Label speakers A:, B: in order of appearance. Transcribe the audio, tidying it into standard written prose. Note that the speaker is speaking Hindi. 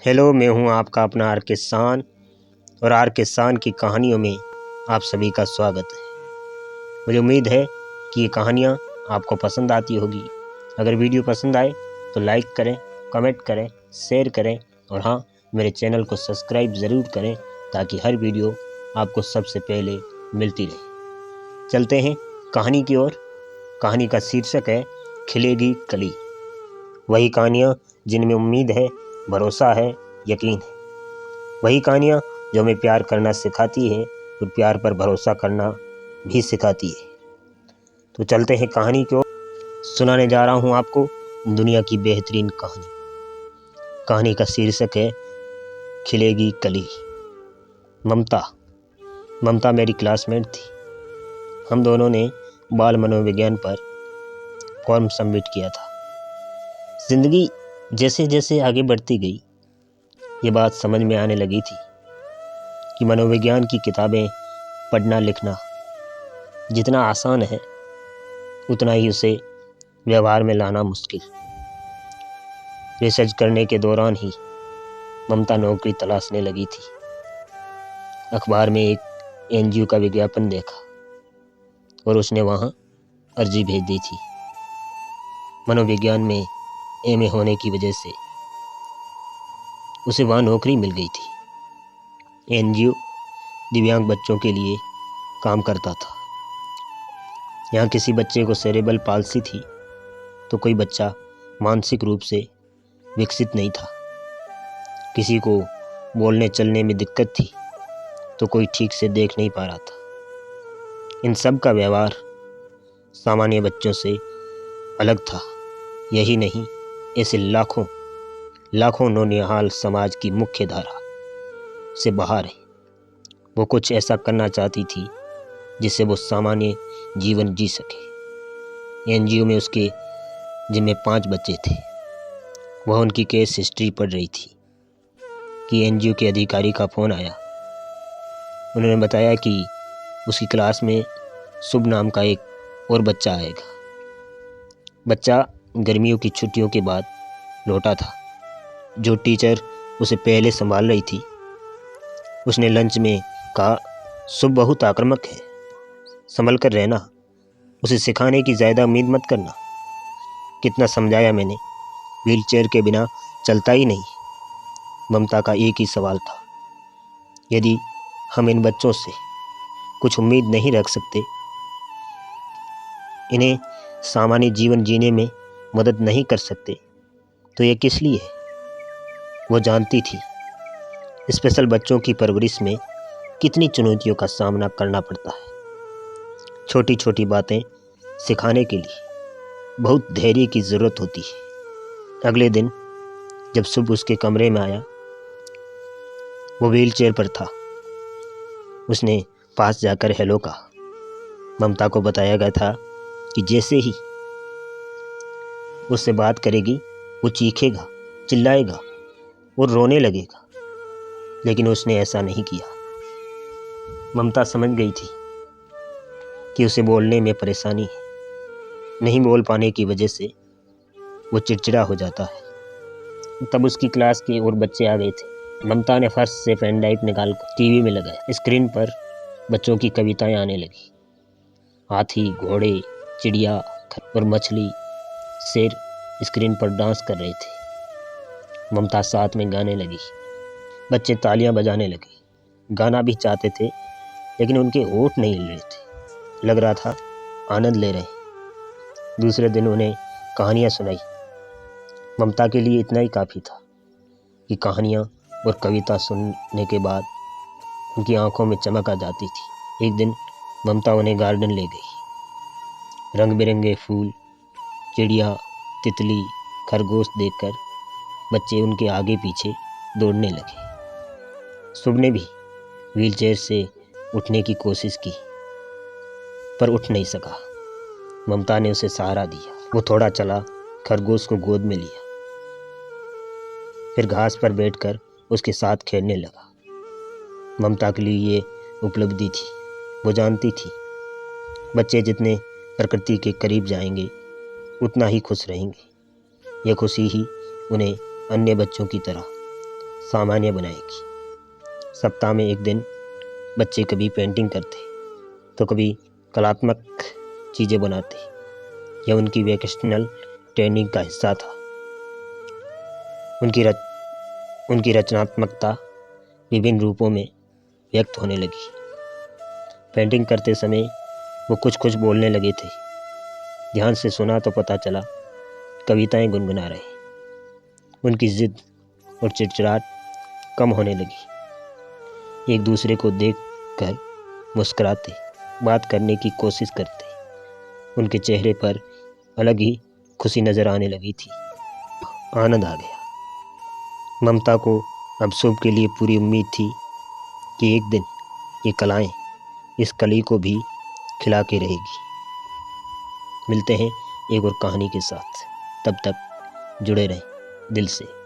A: हेलो, मैं हूं आपका अपना आर के शान और आर के शान की कहानियों में आप सभी का स्वागत है। मुझे उम्मीद है कि ये कहानियाँ आपको पसंद आती होगी। अगर वीडियो पसंद आए तो लाइक करें, कमेंट करें, शेयर करें और हाँ, मेरे चैनल को सब्सक्राइब ज़रूर करें ताकि हर वीडियो आपको सबसे पहले मिलती रहे। चलते हैं कहानी की ओर। कहानी का शीर्षक है खिलेगी कली। वही कहानियाँ जिनमें उम्मीद है, भरोसा है, यकीन है। वही कहानियाँ जो हमें प्यार करना सिखाती है और प्यार पर भरोसा करना भी सिखाती है। तो चलते हैं कहानी को। सुनाने जा रहा हूँ आपको दुनिया की बेहतरीन कहानी। कहानी का शीर्षक है खिलेगी कली। ममता मेरी क्लासमेट थी। हम दोनों ने बाल मनोविज्ञान पर फॉर्म सबमिट किया था। जिंदगी जैसे जैसे आगे बढ़ती गई, ये बात समझ में आने लगी थी कि मनोविज्ञान की किताबें पढ़ना लिखना जितना आसान है, उतना ही उसे व्यवहार में लाना मुश्किल। रिसर्च करने के दौरान ही ममता नौकरी तलाशने लगी थी। अखबार में एक एनजीओ का विज्ञापन देखा और उसने वहाँ अर्जी भेज दी थी। मनोविज्ञान में एमए होने की वजह से उसे वहाँ नौकरी मिल गई थी। एनजीओ दिव्यांग बच्चों के लिए काम करता था। यहाँ किसी बच्चे को सेरेब्रल पाल्सी थी तो कोई बच्चा मानसिक रूप से विकसित नहीं था। किसी को बोलने चलने में दिक्कत थी तो कोई ठीक से देख नहीं पा रहा था। इन सब का व्यवहार सामान्य बच्चों से अलग था। यही नहीं, ऐसे लाखों नौनिहाल समाज की मुख्य धारा से बाहर है। वो कुछ ऐसा करना चाहती थी जिससे वो सामान्य जीवन जी सके। एनजीओ में उसके जिनमें 5 बच्चे थे। वह उनकी केस हिस्ट्री पढ़ रही थी कि एनजीओ के अधिकारी का फ़ोन आया। उन्होंने बताया कि उसकी क्लास में शुभ नाम का एक और बच्चा आएगा। बच्चा गर्मियों की छुट्टियों के बाद लौटा था। जो टीचर उसे पहले संभाल रही थी, उसने लंच में कहा, शुभ बहुत आक्रामक है, संभल कर रहना, उसे सिखाने की ज़्यादा उम्मीद मत करना। कितना समझाया मैंने, व्हीलचेयर के बिना चलता ही नहीं। ममता का एक ही सवाल था, यदि हम इन बच्चों से कुछ उम्मीद नहीं रख सकते, इन्हें सामान्य जीवन जीने में मदद नहीं कर सकते, तो ये किस लिए है? वो जानती थी स्पेशल बच्चों की परवरिश में कितनी चुनौतियों का सामना करना पड़ता है। छोटी छोटी बातें सिखाने के लिए बहुत धैर्य की ज़रूरत होती है। अगले दिन जब सुबह उसके कमरे में आया, वो व्हीलचेयर पर था। उसने पास जाकर हेलो कहा। ममता को बताया गया था कि जैसे ही उससे बात करेगी, वो चीखेगा, चिल्लाएगा और रोने लगेगा, लेकिन उसने ऐसा नहीं किया। ममता समझ गई थी कि उसे बोलने में परेशानी है। नहीं बोल पाने की वजह से वो चिड़चिड़ा हो जाता है। तब उसकी क्लास के और बच्चे आ गए थे। ममता ने फर्श से पेन ड्राइव निकाल कर टीवी में लगाया। स्क्रीन पर बच्चों की कविताएं आने लगी। हाथी, घोड़े, चिड़िया और मछली, शेर स्क्रीन पर डांस कर रहे थे। ममता साथ में गाने लगी। बच्चे तालियां बजाने लगे। गाना भी चाहते थे, लेकिन उनके होठ नहीं हिल रहे थे। लग रहा था आनंद ले रहे। दूसरे दिन उन्हें कहानियाँ सुनाई। ममता के लिए इतना ही काफ़ी था कि कहानियाँ और कविता सुनने के बाद उनकी आंखों में चमक आ जाती थी। एक दिन ममता उन्हें गार्डन ले गई। रंग बिरंगे फूल, चिड़िया, तितली, खरगोश देखकर बच्चे उनके आगे पीछे दौड़ने लगे। शुभ ने भी व्हीलचेयर से उठने की कोशिश की, पर उठ नहीं सका। ममता ने उसे सहारा दिया। वो थोड़ा चला, खरगोश को गोद में लिया, फिर घास पर बैठकर उसके साथ खेलने लगा। ममता के लिए ये उपलब्धि थी। वो जानती थी बच्चे जितने प्रकृति के करीब जाएंगे, उतना ही खुश रहेंगे। यह खुशी ही उन्हें अन्य बच्चों की तरह सामान्य बनाएगी। सप्ताह में एक दिन बच्चे कभी पेंटिंग करते तो कभी कलात्मक चीज़ें बनाते। यह उनकी वोकेशनल ट्रेनिंग का हिस्सा था। उनकी रचनात्मकता विभिन्न रूपों में व्यक्त होने लगी। पेंटिंग करते समय वो कुछ बोलने लगे थे। ध्यान से सुना तो पता चला कविताएं गुनगुना रहे। उनकी जिद और चिड़चिड़ाहट कम होने लगी। एक दूसरे को देखकर मुस्कुराते, बात करने की कोशिश करते। उनके चेहरे पर अलग ही खुशी नज़र आने लगी थी। आनंद आ गया। ममता को अब शुभ के लिए पूरी उम्मीद थी कि एक दिन ये कलाएं इस कली को भी खिला के रहेगी। मिलते हैं एक और कहानी के साथ। तब तक जुड़े रहें दिल से।